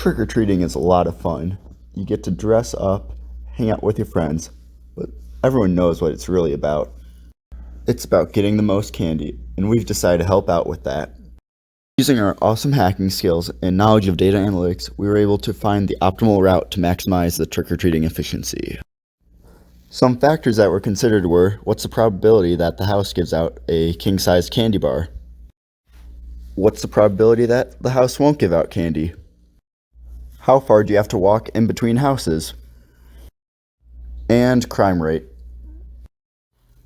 Trick-or-treating is a lot of fun. You get to dress up, hang out with your friends, but everyone knows what it's really about. It's about getting the most candy, and we've decided to help out with that. Using our awesome hacking skills and knowledge of data analytics, we were able to find the optimal route to maximize the trick-or-treating efficiency. Some factors that were considered were, what's the probability that the house gives out a king-sized candy bar? What's the probability that the house won't give out candy? How far do you have to walk in between houses? And crime rate.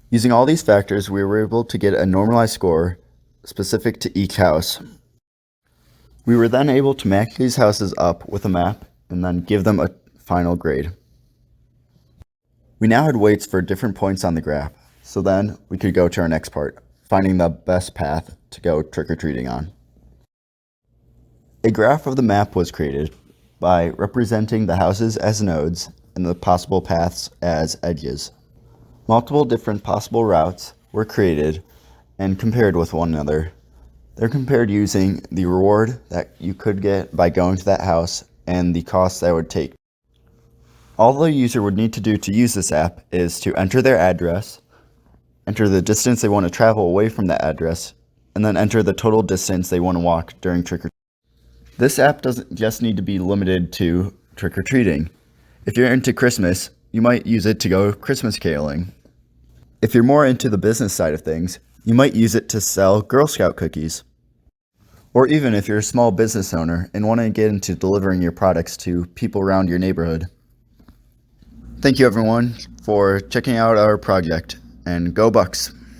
Using all these factors, we were able to get a normalized score specific to each house. We were then able to match these houses up with a map and then give them a final grade. We now had weights for different points on the graph, so then we could go to our next part, finding the best path to go trick-or-treating on. A graph of the map was created by representing the houses as nodes and the possible paths as edges. Multiple different possible routes were created and compared with one another. They're compared using the reward that you could get by going to that house and the cost that it would take. All the user would need to do to use this app is to enter their address, enter the distance they want to travel away from that address, and then enter the total distance they want to walk during trick-or-treating. This app doesn't just need to be limited to trick-or-treating. If you're into Christmas, you might use it to go Christmas caroling. If you're more into the business side of things, you might use it to sell Girl Scout cookies. Or even if you're a small business owner and want to get into delivering your products to people around your neighborhood. Thank you everyone for checking out our project, and go Bucks!